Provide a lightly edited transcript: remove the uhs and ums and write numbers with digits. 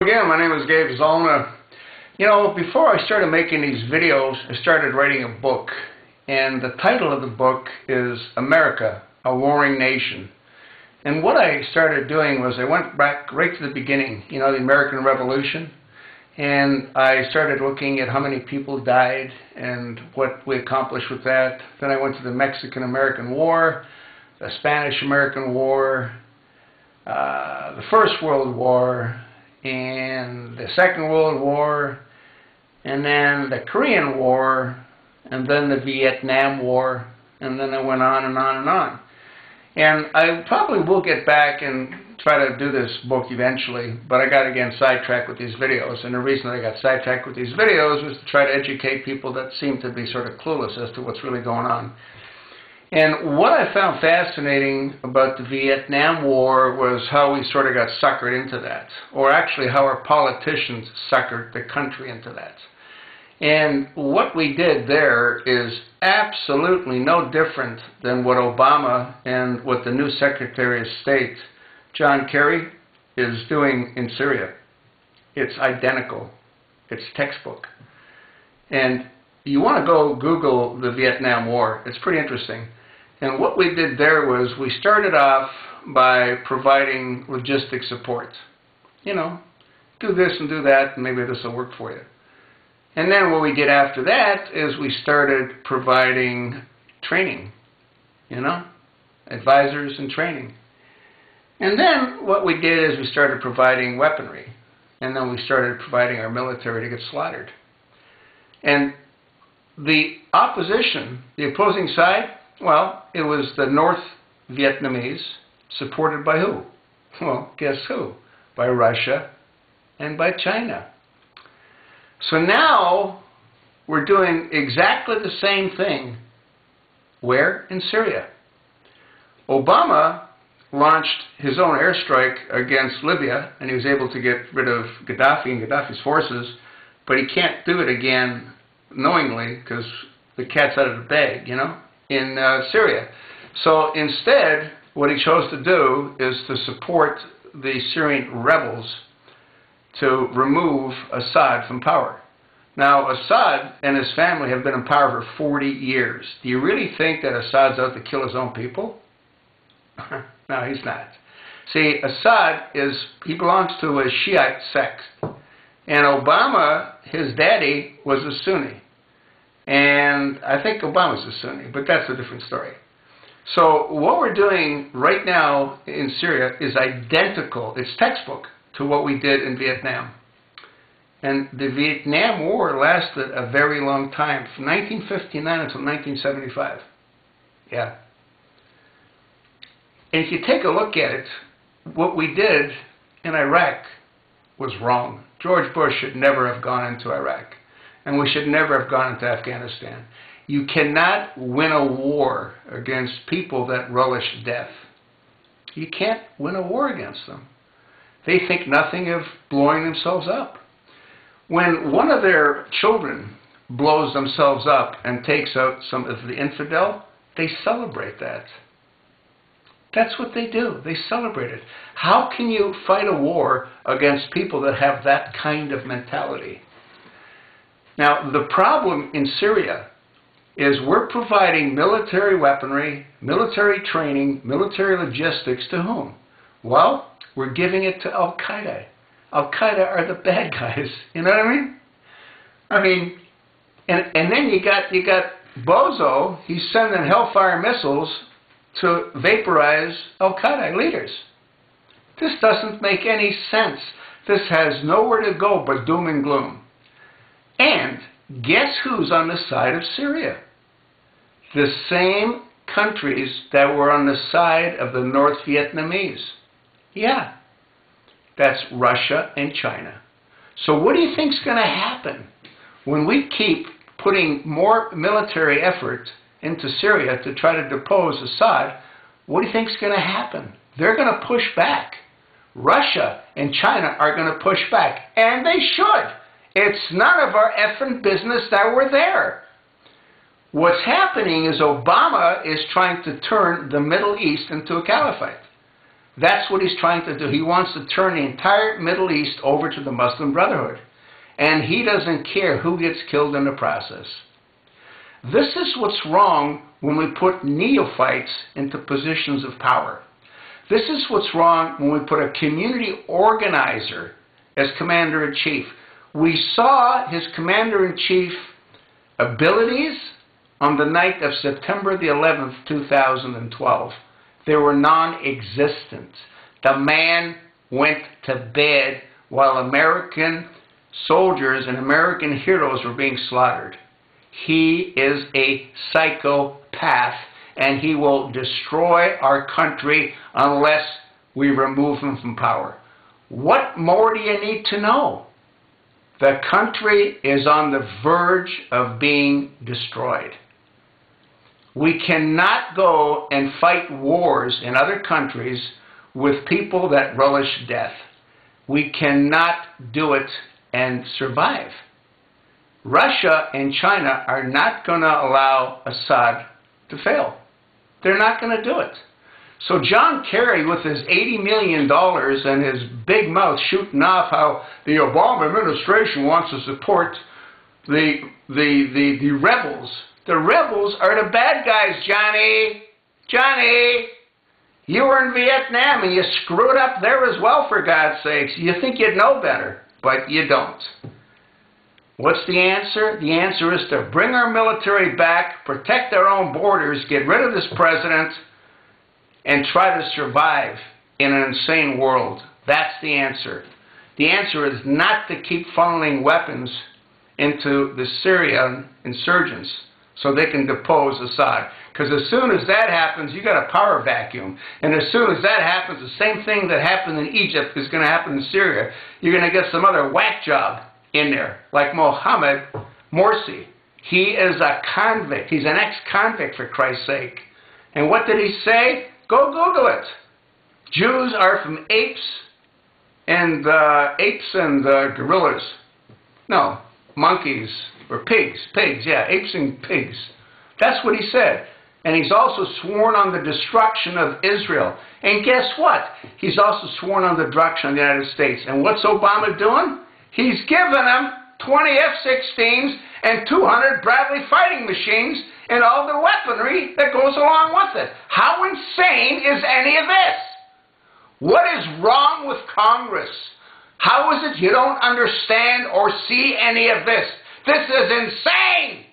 again, my name is Gabe Zollner. You know, before I started making these videos, I started writing a book. And the title of the book is America, a Warring Nation. And what I started doing was I went back right to the beginning, you know, the American Revolution. And I started looking at how many people died and what we accomplished with that. Then I went to the Mexican-American War, the Spanish-American War, the First World War, and the Second World War, and then the Korean War, and then the Vietnam War, and then I went on and on and on. And I probably will get back and try to do this book eventually, but I got again sidetracked with these videos. And the reason I got sidetracked with these videos was to try to educate people that seem to be sort of clueless as to what's really going on. And what I found fascinating about the Vietnam War was how we sort of got suckered into that, or actually how our politicians suckered the country into that. And what we did there is absolutely no different than what Obama and what the new Secretary of State, John Kerry, is doing in Syria. It's identical. It's textbook. And you want to go Google the Vietnam War. It's pretty interesting. And what we did there was we started off by providing logistic support. You know, do this and do that, and maybe this will work for you. And then what we did after that is we started providing training, you know, advisors and training. And then what we did is we started providing weaponry. And then we started providing our military to get slaughtered. And the opposition, the opposing side, well, it was the North Vietnamese, supported by who? Well, guess who? By Russia and by China. So now we're doing exactly the same thing. Where? In Syria. Obama launched his own airstrike against Libya, and he was able to get rid of Gaddafi and Gaddafi's forces, but he can't do it again knowingly because the cat's out of the bag, you know, in Syria. So instead, what he chose to do is to support the Syrian rebels to remove Assad from power. Now, Assad and his family have been in power for 40 years. Do you really think that Assad's out to kill his own people? No, he's not. See, Assad he belongs to a Shiite sect. And Obama, his daddy, was a Sunni. And I think Obama's a Sunni, but that's a different story. So what we're doing right now in Syria is identical, it's textbook, to what we did in Vietnam. And the Vietnam War lasted a very long time, from 1959 until 1975. Yeah. And if you take a look at it, what we did in Iraq was wrong. George Bush should never have gone into Iraq. And we should never have gone into Afghanistan. You cannot win a war against people that relish death. You can't win a war against them. They think nothing of blowing themselves up. When one of their children blows themselves up and takes out some of the infidel, they celebrate that. That's what they do. They celebrate it. How can you fight a war against people that have that kind of mentality? Now, the problem in Syria is we're providing military weaponry, military training, military logistics to whom? Well, we're giving it to Al-Qaeda. Al-Qaeda are the bad guys. You know what I mean? And then you got Bozo. He's sending Hellfire missiles to vaporize Al-Qaeda leaders. This doesn't make any sense. This has nowhere to go but doom and gloom. And guess who's on the side of Syria? The same countries that were on the side of the North Vietnamese. Yeah. That's Russia and China. So what do you think is going to happen when we keep putting more military effort into Syria to try to depose Assad? What do you think is going to happen? They're going to push back. Russia and China are going to push back. And they should. It's none of our effing business that we're there. What's happening is Obama is trying to turn the Middle East into a caliphate. That's what he's trying to do. He wants to turn the entire Middle East over to the Muslim Brotherhood. And he doesn't care who gets killed in the process. This is what's wrong when we put neophytes into positions of power. This is what's wrong when we put a community organizer as commander-in-chief. We saw his commander-in-chief abilities on the night of September the 11th, 2012. They were non-existent. The man went to bed while American soldiers and American heroes were being slaughtered. He is a psychopath, and he will destroy our country unless we remove him from power. What more do you need to know? The country is on the verge of being destroyed. We cannot go and fight wars in other countries with people that relish death. We cannot do it and survive. Russia and China are not going to allow Assad to fail. They're not going to do it. So John Kerry, with his $80 million and his big mouth shooting off how the Obama administration wants to support the rebels. The rebels are the bad guys, Johnny. Johnny, you were in Vietnam and you screwed up there as well, for God's sakes. You think you'd know better, but you don't. What's the answer? The answer is to bring our military back, protect our own borders, get rid of this president, and try to survive in an insane world. That's the answer. The answer is not to keep funneling weapons into the Syrian insurgents so they can depose Assad. Because as soon as that happens, you got a power vacuum. And as soon as that happens, the same thing that happened in Egypt is going to happen in Syria. You're going to get some other whack job in there, like Mohammed Morsi. He is a convict. He's an ex-convict, for Christ's sake. And what did he say? Go Google it. Jews are from apes and gorillas. No, monkeys or pigs. Pigs, yeah, apes and pigs. That's what he said. And he's also sworn on the destruction of Israel. And guess what? He's also sworn on the destruction of the United States. And what's Obama doing? He's given them 20 F-16s and 200 Bradley fighting machines and all the weaponry that goes along with it. How insane is any of this? What is wrong with Congress? How is it you don't understand or see any of this? This is insane!